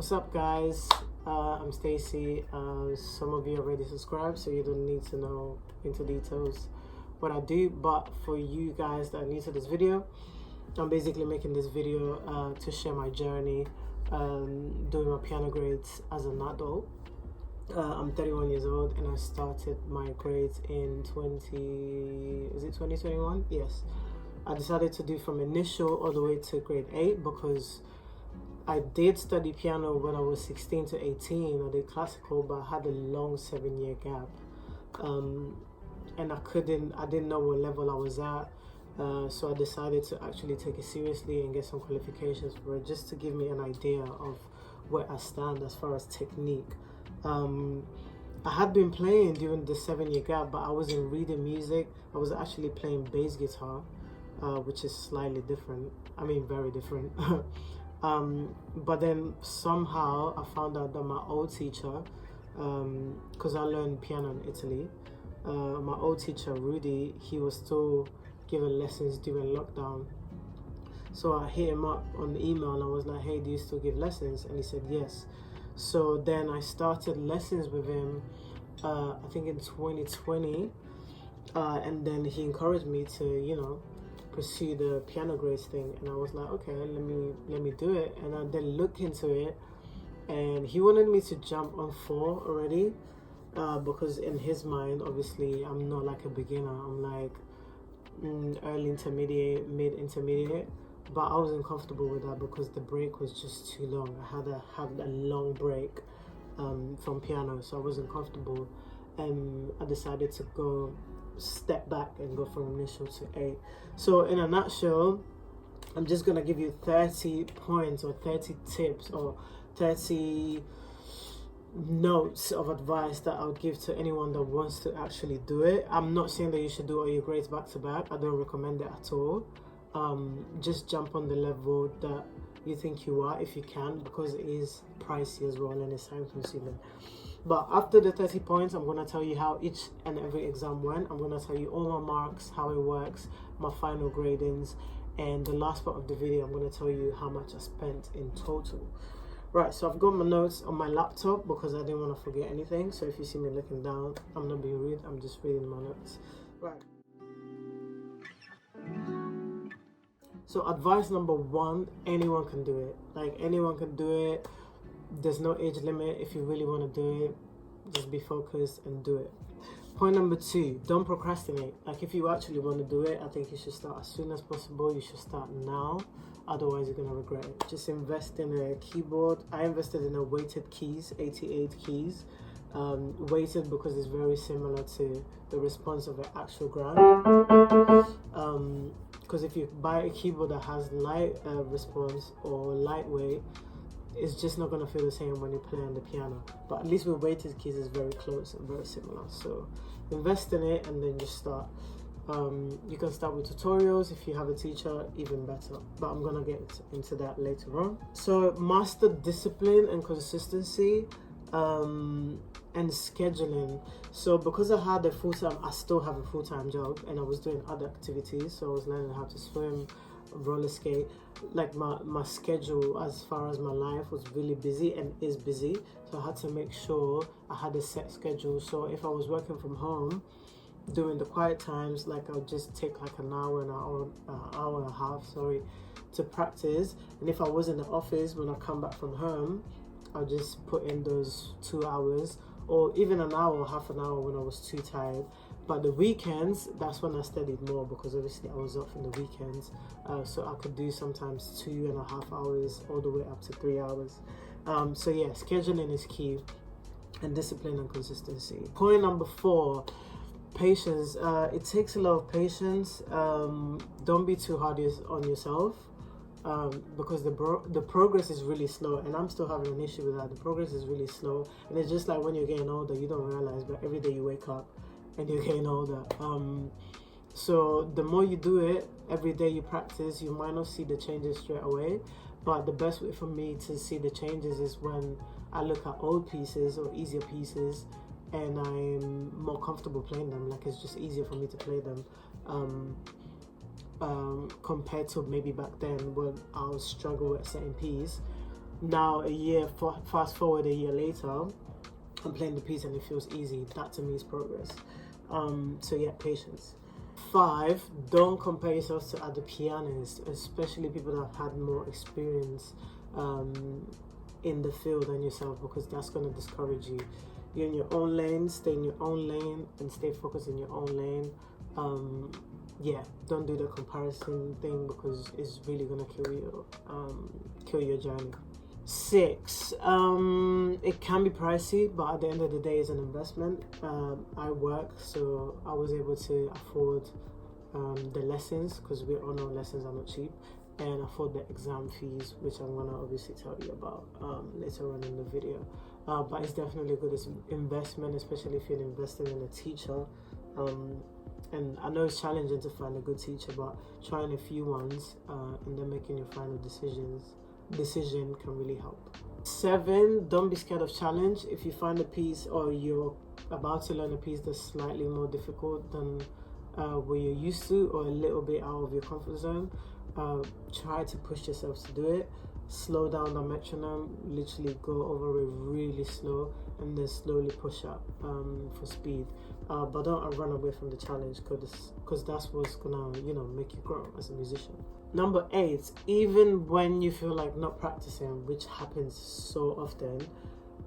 What's up, guys? I'm Stacy. Some of you already subscribed, so you don't need to know into details what I do. But for you guys that are new to this video, I'm basically making this video to share my journey doing my piano grades as an adult. I'm 31 years old and I started my grades in 2021? Yes. I decided to do from initial all the way to grade 8 because I did study piano when I was 16 to 18. I did classical, but I had a long 7-year gap. And I didn't know what level I was at. So I decided to actually take it seriously and get some qualifications for it, just to give me an idea of where I stand as far as technique. I had been playing during the 7-year gap, but I wasn't reading music. I was actually playing bass guitar, which is slightly different. I mean, very different. But then somehow I found out that my old teacher, because I learned piano in Italy, my old teacher Rudy, he was still giving lessons during lockdown. So I hit him up on email and I was like, hey, do you still give lessons? And he said yes. So then I started lessons with him, I think in 2020, and then he encouraged me to, pursue the piano grades thing, and I was like, okay, let me do it. And I then looked into it, and he wanted me to jump on 4 already, because in his mind, obviously, I'm not like a beginner. I'm like early intermediate, mid intermediate, but I wasn't comfortable with that because the break was just too long. I had a long break from piano, so I wasn't comfortable, and I decided to go step back and go from initial to 8. So in a nutshell, I'm just gonna give you 30 points or 30 tips or 30 notes of advice that I would give to anyone that wants to actually do it. I'm not saying that you should do all your grades back to back. I don't recommend it at all. Just jump on the level that you think you are if you can, because it is pricey as well and it's time consuming. But after the 30 points, I'm going to tell you how each and every exam went. I'm going to tell you all my marks, how it works, my final gradings, and the last part of the video, I'm going to tell you how much I spent in total. Right, so I've got my notes on my laptop because I didn't want to forget anything. So if you see me looking down, I'm not being rude, I'm just reading my notes. Right. So advice number 1, anyone can do it. Like, anyone can do it. There's no age limit. If you really want to do it, just be focused and do it. Point number 2, don't procrastinate. Like, if you actually want to do it, I think you should start as soon as possible. You should start now, otherwise you're going to regret it. Just invest in a keyboard. I invested in a weighted keys, 88 keys. Weighted because it's very similar to the response of an actual grand. Because if you buy a keyboard that has light response or lightweight, it's just not going to feel the same when you play on the piano. But at least with weighted keys, it's very close and very similar. So invest in it and then just start. You can start with tutorials. If you have a teacher, even better. But I'm going to get into that later on. So master discipline and consistency and scheduling. So because I had a full-time, I still have a full-time job, and I was doing other activities. So I was learning how to swim, roller skate. Like my schedule as far as my life was really busy and is busy, so I had to make sure I had a set schedule. So if I was working from home during the quiet times, like I'll just take like an hour and a half to practice, and if I was in the office when I come back from home, I'll just put in those 2 hours or even an hour, half an hour when I was too tired. But the weekends, that's when I studied more, because obviously I was off in the weekends. So I could do sometimes 2.5 hours all the way up to 3 hours. So yeah, scheduling is key, and discipline and consistency. Point number 4, patience. It takes a lot of patience. Don't be too hard on yourself, because the progress is really slow, and I'm still having an issue with that. The progress is really slow, and it's just like when you're getting older, you don't realize, but every day you wake up and you're getting older. So the more you do it, every day you practice, you might not see the changes straight away, but the best way for me to see the changes is when I look at old pieces or easier pieces and I'm more comfortable playing them. Like, it's just easier for me to play them compared to maybe back then when I would struggle with certain piece. Now fast forward a year later, I'm playing the piece and it feels easy. That to me is progress. So yeah, patience. 5, don't compare yourselves to other pianists, especially people that have had more experience in the field than yourself, because that's going to discourage you. You're in your own lane, stay in your own lane and stay focused in your own lane. Yeah, don't do the comparison thing, because it's really going to kill your journey. 6, it can be pricey, but at the end of the day, it's an investment. I work, so I was able to afford the lessons, because we all know lessons are not cheap, and afford the exam fees, which I'm gonna obviously tell you about later on in the video. But it's definitely a good investment, especially if you're investing in a teacher. And I know it's challenging to find a good teacher, but trying a few ones and then making your final decision can really help. 7, don't be scared of challenge. If you find a piece or you're about to learn a piece that's slightly more difficult than what you're used to, or a little bit out of your comfort zone, try to push yourself to do it. Slow down the metronome, literally go over it really slow, and then slowly push up for speed. But don't run away from the challenge, because that's what's gonna make you grow as a musician. Number 8, even when you feel like not practicing, which happens so often,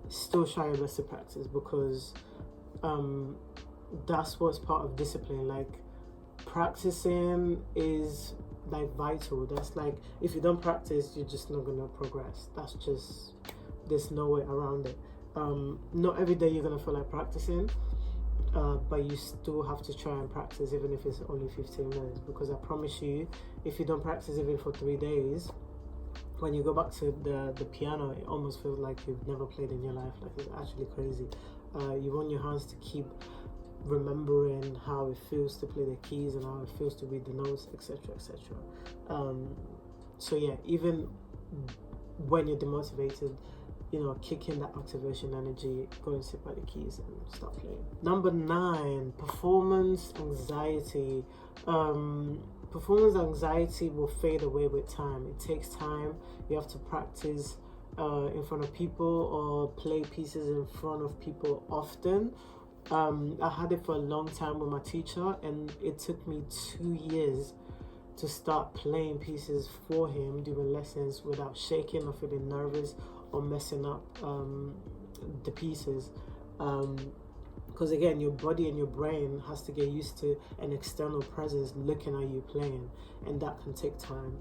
still try your best to practice, because that's what's part of discipline. Like, practicing is like vital. That's like, if you don't practice, you're just not gonna progress. There's no way around it. Not every day you're gonna feel like practicing, but you still have to try and practice, even if it's only 15 minutes, because I promise you, if you don't practice even for 3 days, when you go back to the piano, it almost feels like you've never played in your life. Like, it's actually crazy. You want your hands to keep remembering how it feels to play the keys and how it feels to read the notes, etc, etc. So yeah, even when you're demotivated, kick in that activation energy, go and sit by the keys and start playing. Number 9, performance anxiety. Performance anxiety will fade away with time. It takes time. You have to practice in front of people, or play pieces in front of people often. I had it for a long time with my teacher, and it took me 2 years to start playing pieces for him during lessons without shaking or feeling nervous or messing up the pieces. Because again, your body and your brain has to get used to an external presence looking at you playing, and that can take time.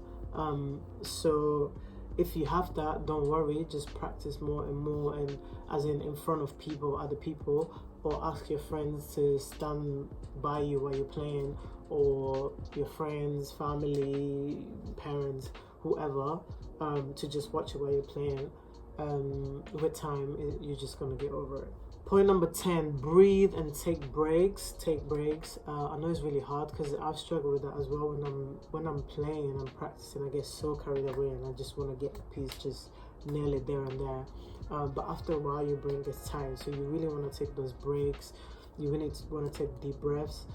So if you have that, don't worry, just practice more and more, and as in front of people, other people, or ask your friends to stand by you while you're playing, or your friends, family, parents, whoever, to just watch you while you're playing. With time, you're just gonna get over it. Point number 10, breathe and take breaks. I know it's really hard, because I've struggled with that as well. When I'm playing and I'm practicing, I get so carried away and I just want to get the piece, just nail it there and there. But after a while, your brain gets tired, so you really want to take those breaks. You really want to take deep breaths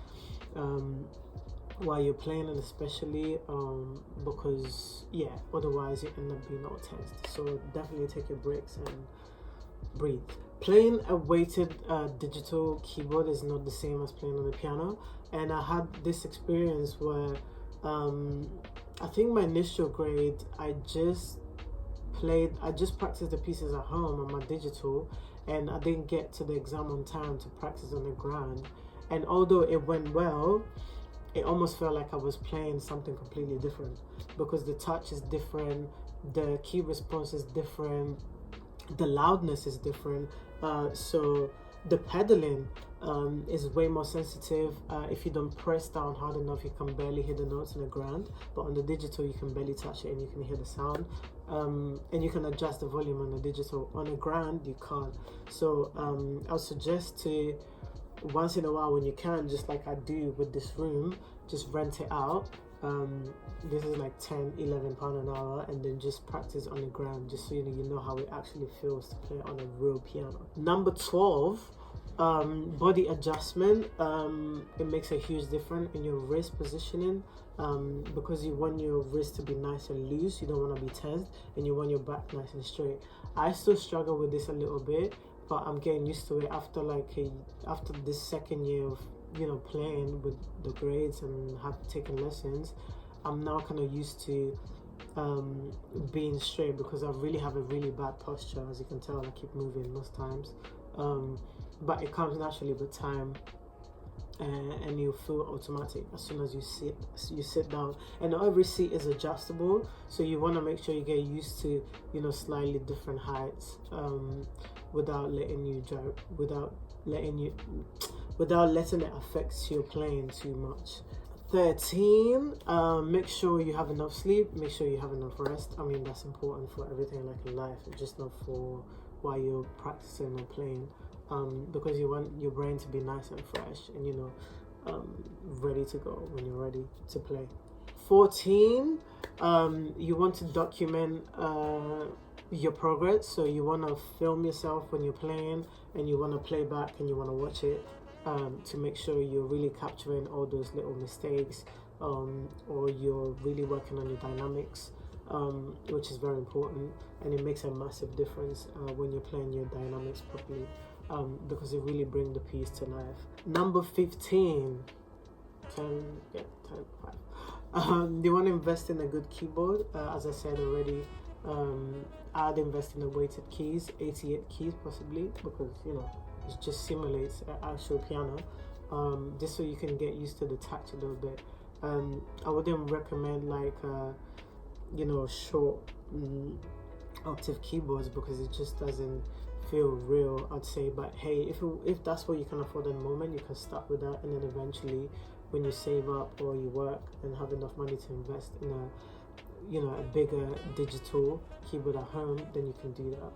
while you're playing, and especially because otherwise you end up being all tensed. So definitely take your breaks and breathe. Playing a weighted digital keyboard is not the same as playing on the piano, and I had this experience where I think my initial grade, I just practiced the pieces at home on my digital, and I didn't get to the exam on time to practice on the grand. And although it went well, it almost felt like I was playing something completely different, because the touch is different, the key response is different, the loudness is different. So the pedaling is way more sensitive. If you don't press down hard enough, you can barely hear the notes in the grand, but on the digital you can barely touch it and you can hear the sound, and you can adjust the volume on the digital. On a grand you can't. So I would suggest to, once in a while when you can, just like I do with this room, just rent it out. This is like £10-11 an hour, and then just practice on the ground, just so you know how it actually feels to play on a real piano. Number 12, Body adjustment, it makes a huge difference in your wrist positioning, because you want your wrist to be nice and loose, you don't want to be tensed, and you want your back nice and straight. I still struggle with this a little bit, but I'm getting used to it after after this second year of playing with the grades and have taken lessons. I'm now kind of used to being straight, because I really have a really bad posture, as you can tell. I keep moving most times, but it comes naturally with time, and you feel automatic as soon as you sit down. And every seat is adjustable, so you want to make sure you get used to slightly different heights, without letting it affect your playing too much. 13, make sure you have enough sleep, make sure you have enough rest. I mean, that's important for everything like in life, just not for while you're practicing or playing, because you want your brain to be nice and fresh and ready to go when you're ready to play. 14, you want to document your progress, so you want to film yourself when you're playing, and you want to play back and you want to watch it, to make sure you're really capturing all those little mistakes, or you're really working on your dynamics, which is very important, and it makes a massive difference when you're playing your dynamics properly, because it really brings the piece to life. Number 15, 10, 5. You want to invest in a good keyboard. As I said already, I'd invest in the weighted keys, 88 keys possibly, because it just simulates an actual piano, just so you can get used to the touch a little bit. I wouldn't recommend short octave keyboards, because it just doesn't feel real, I'd say. But hey, if that's what you can afford at the moment, you can start with that, and then eventually when you save up or you work and have enough money to invest in a bigger digital keyboard at home, then you can do that.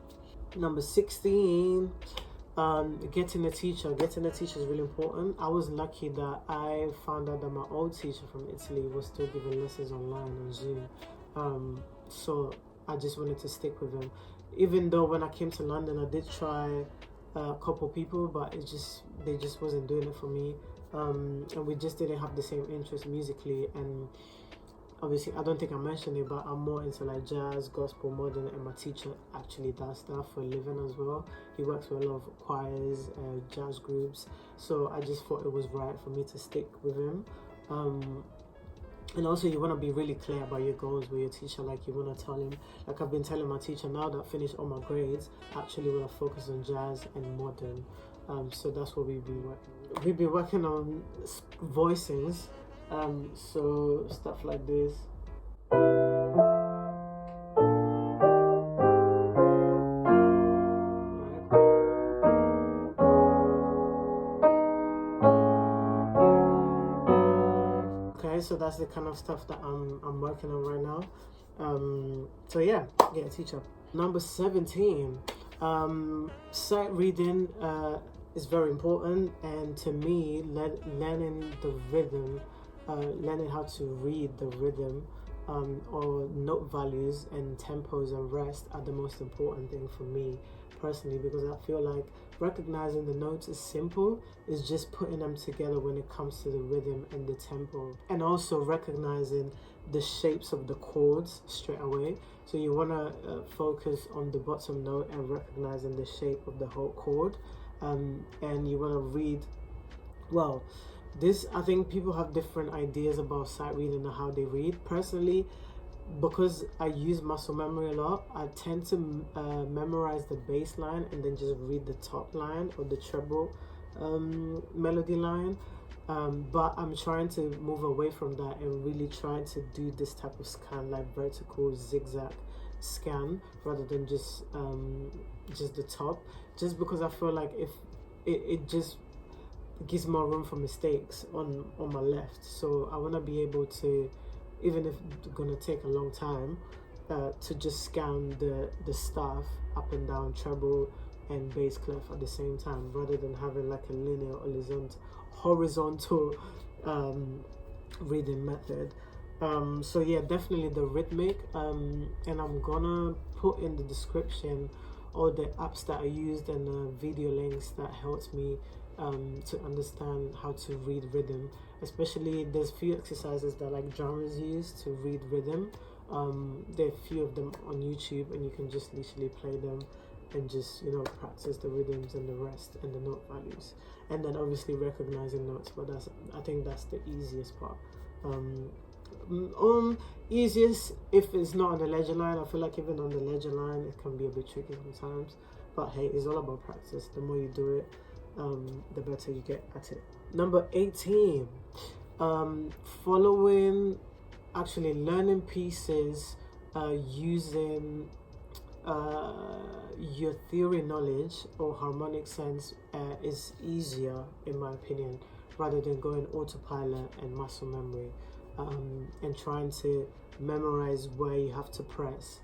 Number 16, getting a teacher. Getting a teacher is really important. I was lucky that I found out that my old teacher from Italy was still giving lessons online on Zoom, so I just wanted to stick with him, even though when I came to London I did try a couple people, but they just wasn't doing it for me, and we just didn't have the same interest musically. And obviously, I don't think I mentioned it, but I'm more into jazz, gospel, modern, and my teacher actually does that for a living as well. He works with a lot of choirs, jazz groups, so I just thought it was right for me to stick with him. And also, you want to be really clear about your goals with your teacher. You want to tell him, I've been telling my teacher now that I finished all my grades, actually want to focus on jazz and modern. So that's what we've been working on voicings. So stuff like this. Okay, so that's the kind of stuff that I'm working on right now. So yeah, get a teacher. Number 17, sight reading is very important, and to me, learning the rhythm, learning how to read the rhythm, or note values and tempos and rest are the most important thing for me personally, because I feel like recognizing the notes is simple, it's just putting them together when it comes to the rhythm and the tempo, and also recognizing the shapes of the chords straight away. So you want to focus on the bottom note and recognizing the shape of the whole chord, and you want to read well. This, I think people have different ideas about sight reading and how they read. Personally, because I use muscle memory a lot, I tend to memorize the bass line and then just read the top line or the treble melody line. But I'm trying to move away from that and really trying to do this type of scan, vertical zigzag scan, rather than just the top, just because I feel like if it just gives more room for mistakes on my left. So I want to be able to, even if it's gonna take a long time, to just scan the staff up and down, treble and bass clef at the same time, rather than having a linear horizontal reading method. So yeah, definitely the rhythmic, and I'm gonna put in the description all the apps that I used and the video links that helped me to understand how to read rhythm. Especially there's few exercises that like drummers use to read rhythm. There are a few of them on YouTube, and you can just literally play them and just, you know, practice the rhythms and the rest and the note values, and then obviously recognizing notes. But I think that's the easiest part. Easiest if it's not on the ledger line. I feel like even on the ledger line it can be a bit tricky sometimes, but hey, it's all about practice. The more you do it, the better you get at it. Number 18, learning pieces using your theory knowledge or harmonic sense is easier, in my opinion, rather than going autopilot and muscle memory, and trying to memorize where you have to press,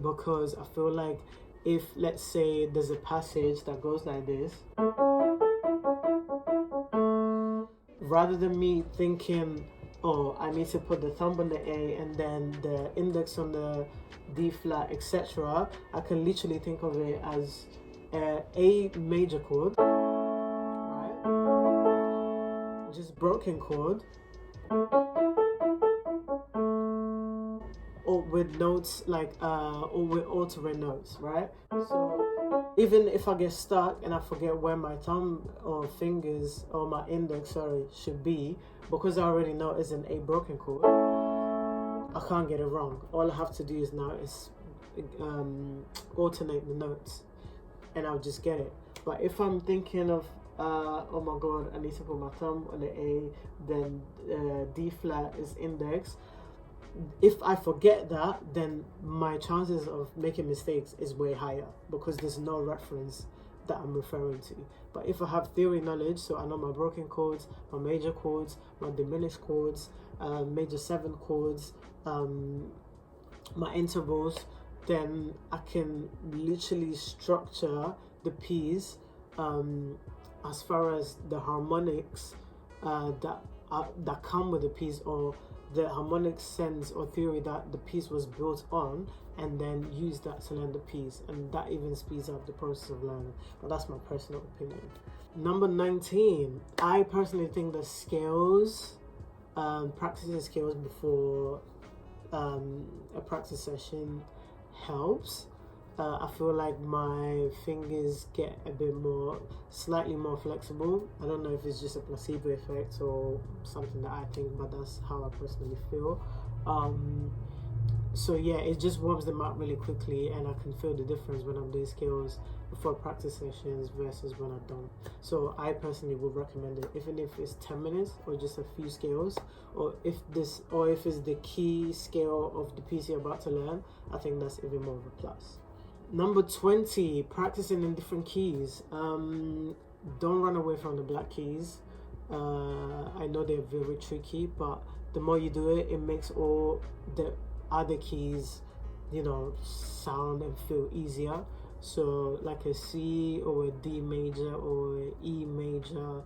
because I feel like if, let's say, there's a passage that goes like this, rather than me thinking, oh, I need to put the thumb on the A and then the index on the D flat, etc., I can literally think of it as A major chord, right? Just broken chord, or with notes like or with alternate notes, right? So even if I get stuck and I forget where my thumb or fingers or my index, should be, because I already know it's an A broken chord, I can't get it wrong. All I have to do is now is alternate the notes, and I'll just get it. But if I'm thinking of oh my god, I need to put my thumb on the A, then D flat is index, if I forget that, then my chances of making mistakes is way higher, because there's no reference that I'm referring to. But if I have theory knowledge, so I know my broken chords, my major chords, my diminished chords, major 7 chords, my intervals, then I can literally structure the piece as far as the harmonics that come with the piece, or the harmonic sense or theory that the piece was built on, and then use that to learn the piece, and that even speeds up the process of learning. But that's my personal opinion. Number 19, I personally think that scales, practicing scales before a practice session helps. I feel like my fingers get a bit more, slightly more flexible. I don't know if it's just a placebo effect or something that I think, but that's how I personally feel. So yeah, it just warms them up really quickly, and I can feel the difference when I'm doing scales before practice sessions versus when I don't. So I personally would recommend it, even if it's 10 minutes or just a few scales, or if it's the key scale of the piece you're about to learn, I think that's even more of a plus. Number 20, practicing in different keys. Don't run away from the black keys. I know they're very tricky, but the more you do it, it makes all the other keys, you know, sound and feel easier. So like a C or a D major or an E major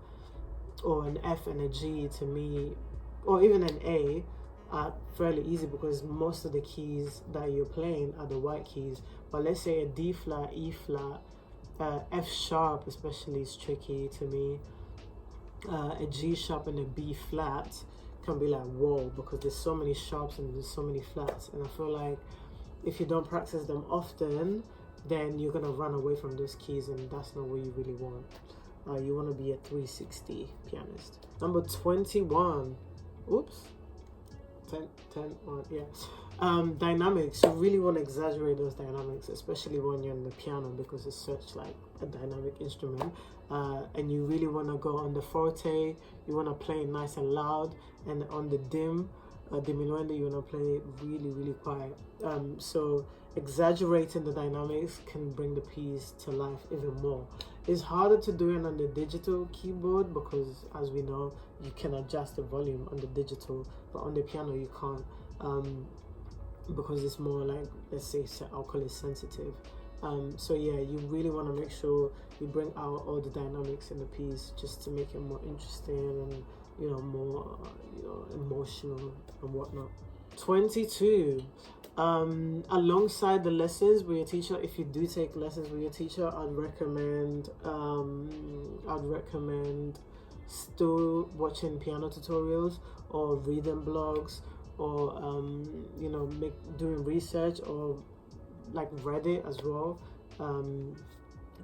or an F and a G, to me, or even an A, are fairly easy, because most of the keys that you're playing are the white keys. But let's say a D flat, E flat, F sharp especially is tricky to me. A G sharp and a B flat can be like, whoa, because there's so many sharps and there's so many flats, and I feel like if you don't practice them often, then you're gonna run away from those keys, and that's not what you really want. You want to be a 360 pianist. Number 21, oops, 10, 1, yeah. Dynamics. You really want to exaggerate those dynamics, especially when you're on the piano, because it's such like a dynamic instrument, and you really want to go on the forte, you want to play it nice and loud, and on the diminuendo, you want to play it really, really quiet. So exaggerating the dynamics can bring the piece to life even more. It's harder to do it on the digital keyboard, because as we know, you can adjust the volume on the digital, but on the piano you can't, because it's more like, let's say, I'll call it sensitive. So yeah, you really want to make sure you bring out all the dynamics in the piece, just to make it more interesting and, you know, more emotional and whatnot. 22. Alongside the lessons with your teacher, if you do take lessons with your teacher, I'd recommend still watching piano tutorials or reading blogs, or you know, doing research, or like Reddit as well.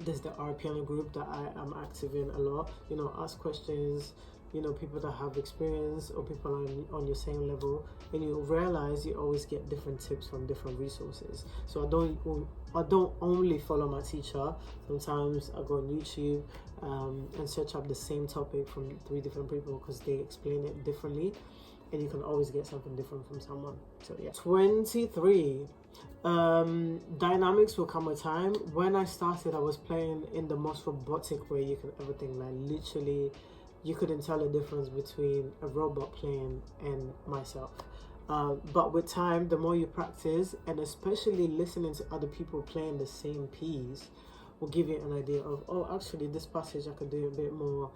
There's the R piano group that I am active in a lot. You know, ask questions, you know, people that have experience or people on your same level, and you realize you always get different tips from different resources. So I don't only follow my teacher. Sometimes I go on YouTube and search up the same topic from 3 different people, because they explain it differently, and you can always get something different from someone. So yeah. 23. Dynamics will come a time. When I started, I was playing in the most robotic way you could ever think. Like literally, you couldn't tell the difference between a robot playing and myself. But with time, the more you practice, and especially listening to other people playing the same piece, will give you an idea of, oh, actually this passage I could do a bit more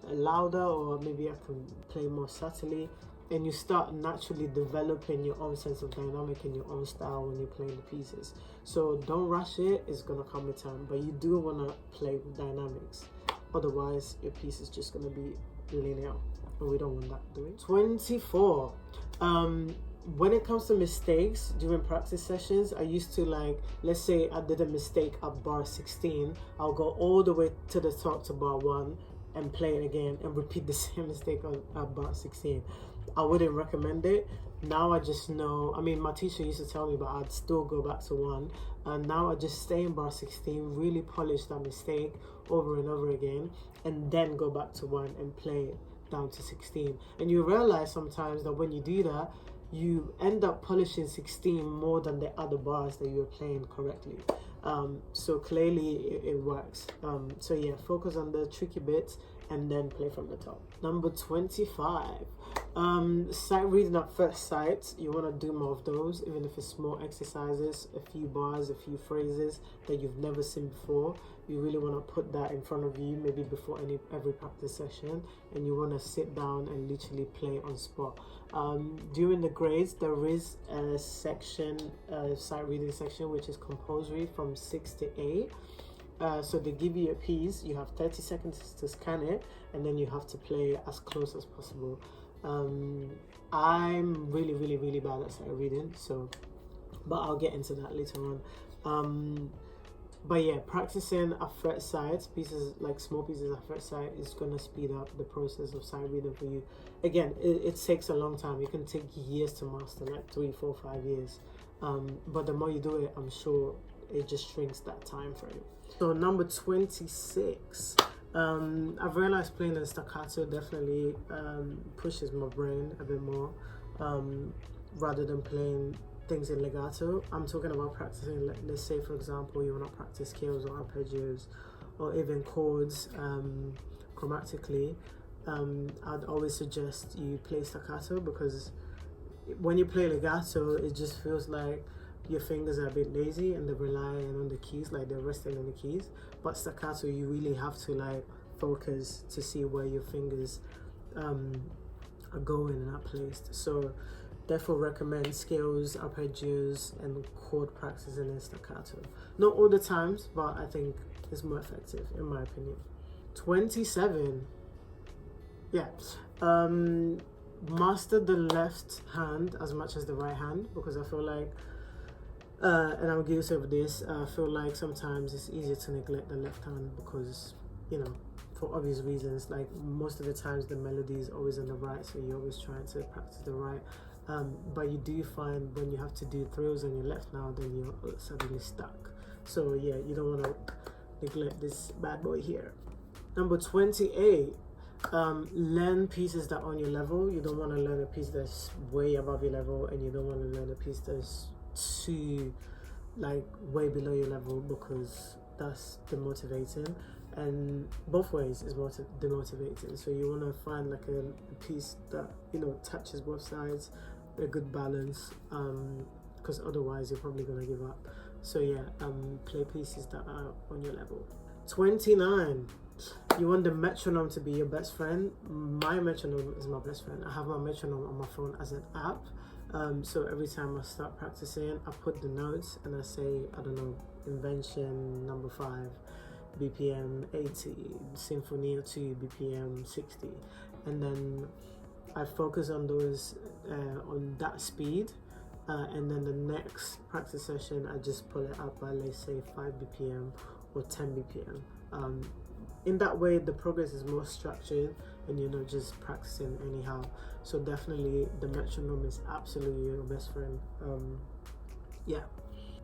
louder, or maybe I can play more subtly. And you start naturally developing your own sense of dynamic and your own style when you're playing the pieces. So don't rush it, it's gonna come with time, but you do wanna play with dynamics. Otherwise, your piece is just gonna be linear, and we don't want that doing. 24. When it comes to mistakes during practice sessions, I used to, like, let's say I did a mistake at bar 16, I'll go all the way to the top to bar 1 and play it again and repeat the same mistake at bar 16. I wouldn't recommend it. Now I just know, I mean, my teacher used to tell me, but I'd still go back to 1. And now I just stay in bar 16, really polish that mistake over and over again, and then go back to 1 and play it down to 16. And you realize sometimes that when you do that, you end up polishing 16 more than the other bars that you're playing correctly. So clearly it works. So yeah, focus on the tricky bits and then play from the top. Number 25. Sight reading at first sight. You want to do more of those, even if it's small exercises, a few bars, a few phrases that you've never seen before. You really want to put that in front of you, maybe before every practice session, and you want to sit down and literally play on spot. During the grades, there is a section, sight reading section, which is compulsory from 6 to 8. So they give you a piece, you have 30 seconds to scan it, and then you have to play as close as possible. I'm really bad at sight reading, so, but I'll get into that later on. But yeah, practicing at first sight, pieces like small pieces at first sight, is gonna speed up the process of sight reading for you. Again, it takes a long time. It can take years to master, like 3, 4, 5 years. But the more you do it, I'm sure it just shrinks that time frame. So number 26. I've realized playing in staccato definitely pushes my brain a bit more, rather than playing things in legato. I'm talking about practicing, let's say for example you want to practice scales or arpeggios or even chords chromatically. I'd always suggest you play staccato, because when you play legato, it just feels like your fingers are a bit lazy and they're relying on the keys, like they're resting on the keys. But staccato, you really have to like focus to see where your fingers are going and are placed. So therefore recommend scales, arpeggios and chord practicing in staccato. Not all the times, but I think it's more effective in my opinion. 27. Yeah. Master the left hand as much as the right hand, because I feel like and I'm guilty of this, I feel like sometimes it's easier to neglect the left hand, because, you know, for obvious reasons, like most of the times the melody is always on the right, so you're always trying to practice the right. But you do find when you have to do thrills on your left now, then you're suddenly stuck. So yeah, you don't want to neglect this bad boy here. Number 28. Learn pieces that are on your level. You don't want to learn a piece that's way above your level, and you don't want to learn a piece that's too like way below your level, because that's demotivating, and both ways is demotivating. So you want to find like a piece that, you know, touches both sides, a good balance, because otherwise you're probably gonna give up. So yeah, play pieces that are on your level. 29. You want the metronome to be your best friend. My metronome is my best friend. I have my metronome on my phone as an app. So every time I start practicing, I put the notes and I say, I don't know, invention number 5, BPM 80, Sinfonia 2, BPM 60, and then I focus on those on that speed, and then the next practice session I just pull it up by, let's say, 5 BPM or 10 BPM. In that way the progress is more structured and you're not just practicing anyhow. So definitely the metronome is absolutely your best friend. Yeah.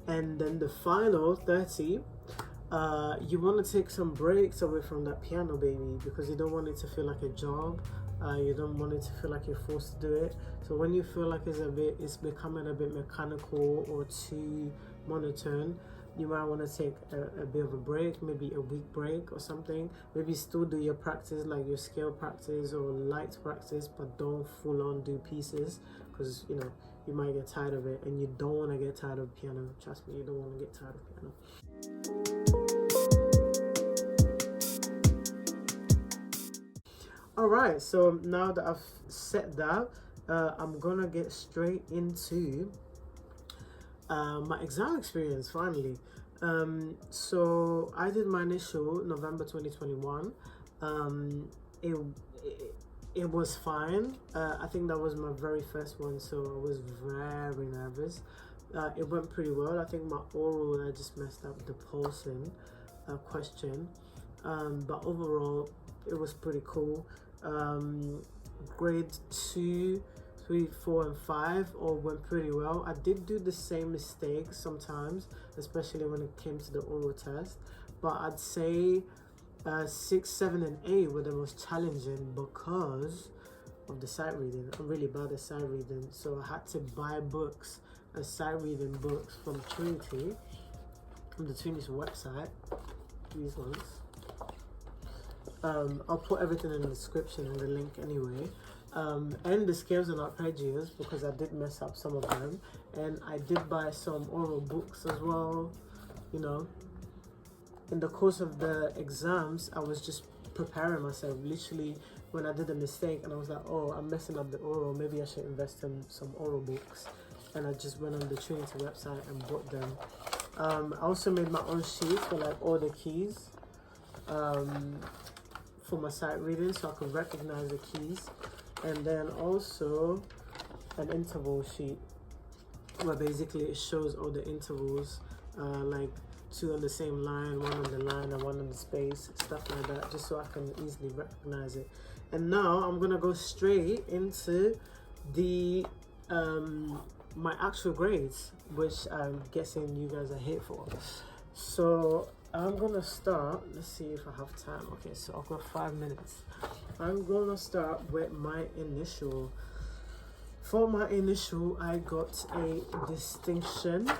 And then the final 30, you want to take some breaks away from that piano, baby, because you don't want it to feel like a job. You don't want it to feel like you're forced to do it. So when you feel like it's becoming a bit mechanical or too monotone, you might want to take a bit of a break, maybe a week break or something. Maybe still do your practice, like your scale practice or light practice, but don't full on do pieces, because you know you might get tired of it, and you don't want to get tired of piano. Trust me, you don't want to get tired of piano. All right, so now that I've said that, I'm gonna get straight into my exam experience finally. So I did my initial November 2021. It was fine. I think that was my very first one, so I was very nervous. It went pretty well. I think my oral, I just messed up the pulsing question, but overall it was pretty cool. Grade 2, 3, 4, and 5 all went pretty well. I did do the same mistakes sometimes, especially when it came to the oral test, but I'd say 6, 7, and 8 were the most challenging because of the sight reading. I'm really bad at sight reading, so I had to buy books, sight reading books from Trinity, from the Trinity website, these ones. I'll put everything in the description and the link anyway. And the scales and arpeggios, because I did mess up some of them, and I did buy some oral books as well. You know, in the course of the exams, I was just preparing myself. Literally, when I did a mistake and I was like, oh, I'm messing up the oral, maybe I should invest in some oral books, and I just went on the Trinity website and bought them. I also made my own sheet for like all the keys, for my sight reading, so I could recognize the keys. And then also an interval sheet where basically it shows all the intervals, like 2 on the same line, 1 on the line, and 1 on the space, stuff like that, just so I can easily recognize it. And now I'm gonna go straight into the my actual grades, which I'm guessing you guys are here for. So I'm gonna start, let's see if I have time. Okay, so I've got 5 minutes. I'm gonna start with my initial. For my initial, I got a distinction,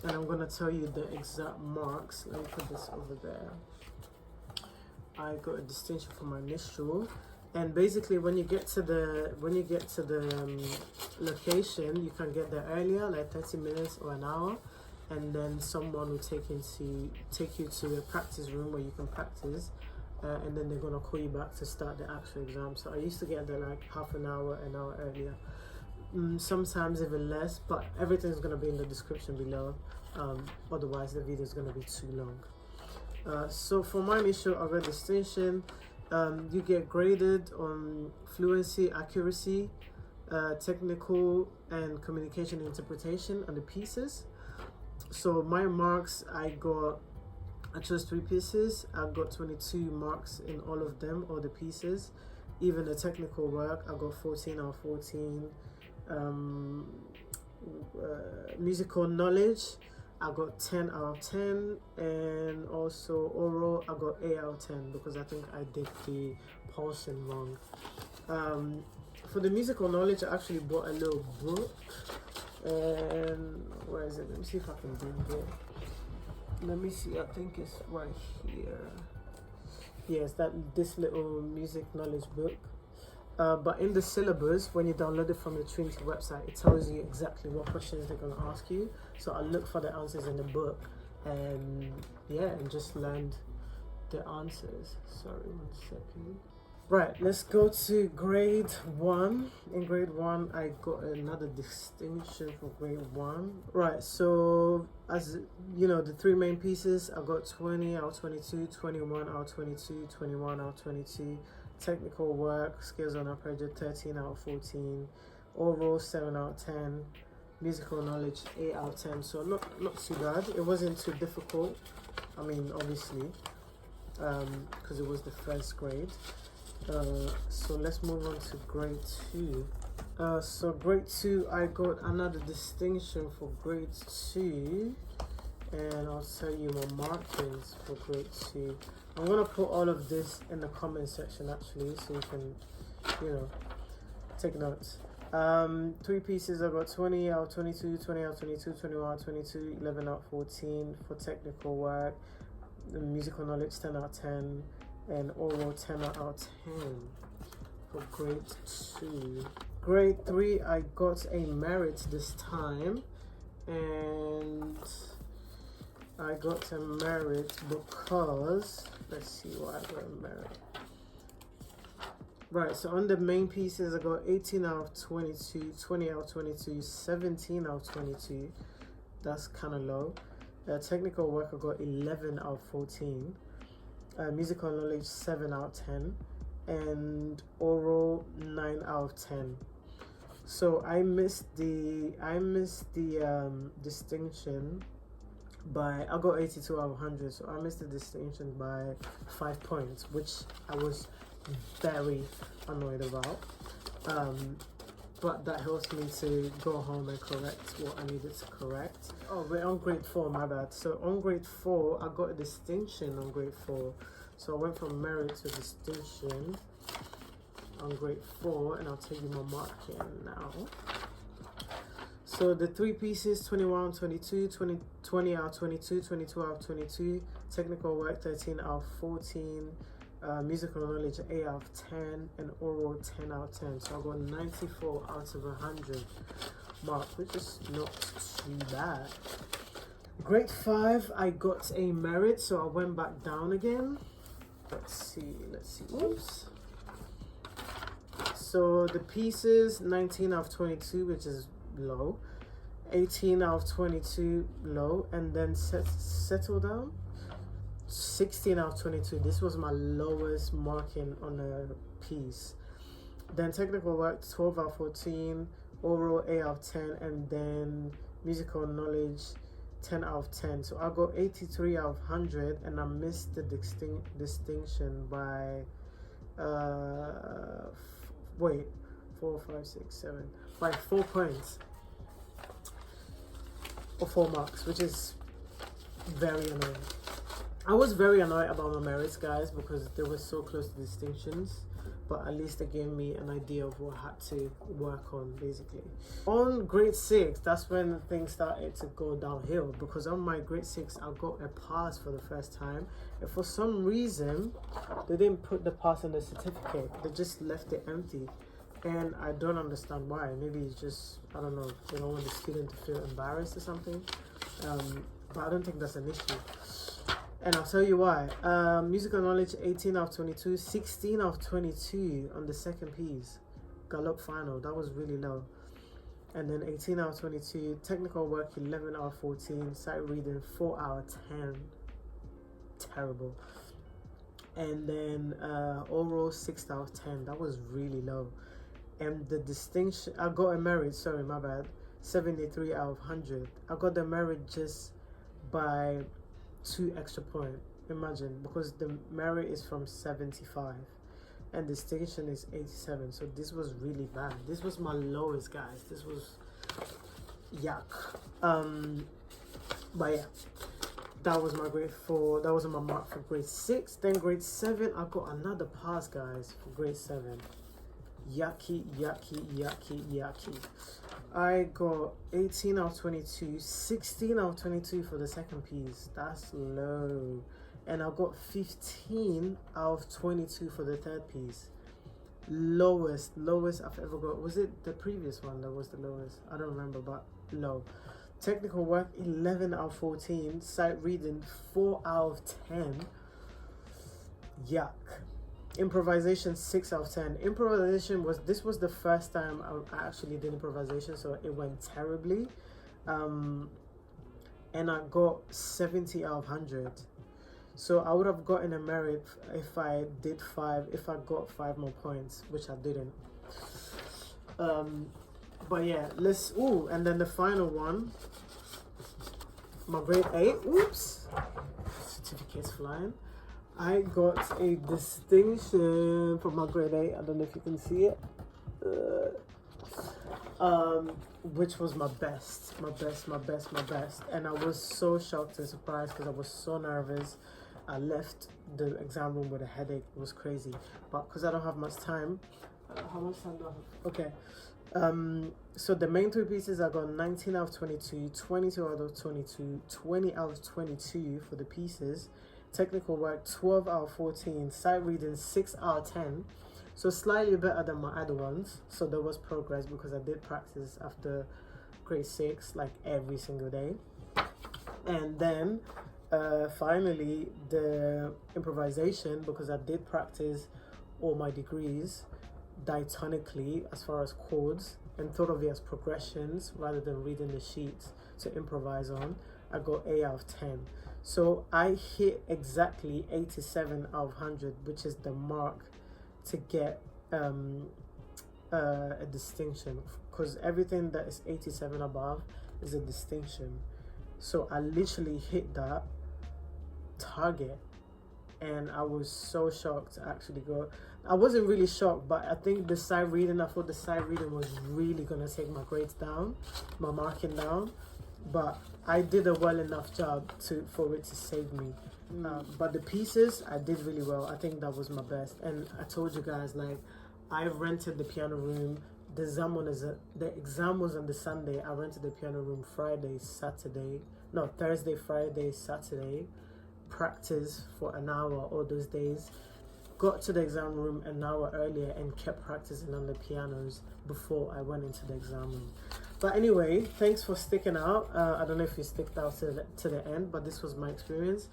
and I'm gonna tell you the exact marks. Let me put this over there. I got a distinction for my initial, and basically when you get to the location, you can get there earlier, like 30 minutes or an hour. And then someone will take you to a practice room where you can practice, and then they're gonna call you back to start the actual exam. So I used to get there like half an hour earlier, sometimes even less, but everything's gonna be in the description below, otherwise the video is gonna be too long. So for my initial other distinction, you get graded on fluency, accuracy, technical and communication interpretation on the pieces. So my marks, I chose 3 pieces. I got 22 marks in all of them, all the pieces. Even the technical work, I got 14 out of 14. Musical knowledge, I got 10 out of 10. And also oral, I got 8 out of 10 because I think I did the pulsing wrong. For the musical knowledge, I actually bought a little book. And where is it? Let me see if I can bring it. Let me see, I think it's right here. Yes, this little music knowledge book. But in the syllabus, when you download it from the Trinity website, it tells you exactly what questions they're going to ask you. So I look for the answers in the book, and yeah, and just learned the answers. Sorry, 1 second. Right, let's go to grade 1. In grade 1, I got another distinction for grade 1. Right, so as you know, the 3 main pieces, I got 20 out of 22, 21 out of 22, 21 out of 22. Technical work, skills on arpeggio, 13 out of 14. Oral, 7 out of 10. Musical knowledge, 8 out of 10. So not too bad. It wasn't too difficult. I mean, obviously, because it was the first grade. So let's move on to grade 2. So grade 2, I got another distinction for grade 2, and I'll tell you my markings for grade 2. I'm gonna put all of this in the comment section actually, so you can, you know, take notes. 3 pieces, I got 20 out of 22, 20 out of 22, 21 out of 22, 11 out of 14 for technical work, the musical knowledge 10 out of 10, and oral 10 out of 10 for grade 2. Grade 3, I got a merit this time, and I got a merit because, let's see why I got a merit. Right, so on the main pieces, I got 18 out of 22, 20 out of 22, 17 out of 22. That's kind of low. Technical work, I got 11 out of 14. Musical knowledge, 7 out of 10. And oral, 9 out of 10. So I missed the distinction by, I got 82 out of 100. So I missed the distinction by 5 points, which I was very annoyed about. But that helps me to go home and correct what I needed to correct. Oh, we're on grade 4, my bad. So on grade 4, I got a distinction on grade 4. So I went from merit to distinction on grade 4, and I'll tell you my marking now. So the 3 pieces, 21, 22, 20 out of 22, 22 out of 22, technical work 13 out of 14, musical knowledge 8 out of 10, and oral 10 out of 10. So I got 94 out of 100 mark, which is not too bad. Grade 5, I got a merit, so I went back down again. Let's see. Oops. So the pieces, 19 out of 22, which is low. 18 out of 22, low. And then settle down. 16 out of 22. This was my lowest marking on a piece. Then technical work, 12 out of 14. Oral, 8 out of 10. And then musical knowledge, 10 out of 10. So I got 83 out of 100, and I missed the distinction by 4, 5, 6, 7 by 4 points or 4 marks, which is very annoying. I was very annoyed about my merits, guys, because they were so close to distinctions, but at least they gave me an idea of what I had to work on, basically. On grade 6, that's when things started to go downhill, because on my grade 6, I got a pass for the first time, and for some reason, they didn't put the pass on the certificate. They just left it empty, and I don't understand why. Maybe it's just, I don't know, they don't want the student to feel embarrassed or something, but I don't think that's an issue. And I'll tell you why. Musical knowledge, 18 out of 22, 16 out of 22 on the second piece. Gallop final, that was really low. And then 18 out of 22, technical work, 11 out of 14, sight reading, 4 out of 10. Terrible. And then oral, 6 out of 10, that was really low. And the distinction, I got a merit, sorry, my bad, 73 out of 100. I got the merit just by 2 extra points. Imagine, because the merit is from 75 and the distinction is 87. So this was really bad. This was my lowest, guys. This was yuck. But yeah, that was my grade 4. That was my mark for grade 6. Then grade 7, I got another pass, guys, for grade 7. Yucky. I got 18 out of 22, 16 out of 22 for the second piece. That's low. And I got 15 out of 22 for the third piece. Lowest I've ever got. Was it the previous one that was the lowest? I don't remember, but low. Technical work, 11 out of 14. Sight reading, 4 out of 10. Yuck. Improvisation, 6 out of 10. Improvisation was the first time I actually did improvisation, so it went terribly. And I got 70 out of 100. So I would have gotten a merit if I got 5 more points, which I didn't. But yeah, and then the final one, my grade 8, oops, certificate's flying. I got a distinction for my grade 8, I don't know if you can see it, which was my best, and I was so shocked and surprised because I was so nervous. I left the exam room with a headache. It was crazy, but because I don't have much time, how much time do I have? Okay. So the main 3 pieces, I got 19 out of 22, 22 out of 22, 20 out of 22 for the pieces. Technical work, 12 out of 14. Sight reading, 6 out of 10. So slightly better than my other ones. So there was progress because I did practice after grade 6, like every single day. And then finally the improvisation, because I did practice all my degrees diatonically as far as chords and thought of it as progressions rather than reading the sheets to improvise on. I got 8 out of 10. So I hit exactly 87 out of 100, which is the mark to get a distinction, because everything that is 87 above is a distinction. So I literally hit that target, and I was so shocked to actually go. I wasn't really shocked, but I think the sight reading, I thought the sight reading was really gonna take my grades down, my marking down, but I did a well enough job for it to save me. But the pieces, I did really well. I think that was my best. And I told you guys, like, I rented the piano room. The exam was on the Sunday. I rented the piano room Thursday, Friday, Saturday. Practice for an hour all those days. Got to the exam room an hour earlier and kept practicing on the pianos before I went into the exam room. But anyway, thanks for sticking out. I don't know if you stuck out to the end, but this was my experience.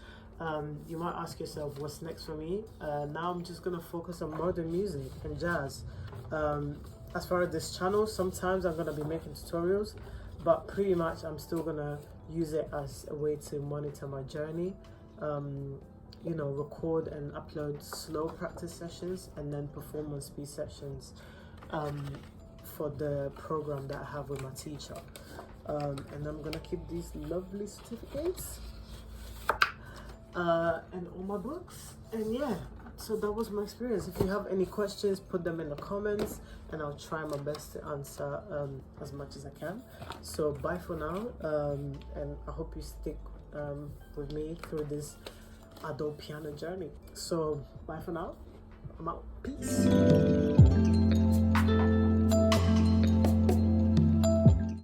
You might ask yourself, what's next for me? Now I'm just gonna focus on modern music and jazz. As far as this channel, sometimes I'm gonna be making tutorials, but pretty much I'm still gonna use it as a way to monitor my journey. Record and upload slow practice sessions and then performance speed sessions for the program that I have with my teacher. And I'm gonna keep these lovely certificates and all my books. And yeah, so that was my experience. If you have any questions, put them in the comments and I'll try my best to answer as much as I can. So bye for now, and I hope you stick with me through this adult piano journey. So bye for now. I'm out. Peace.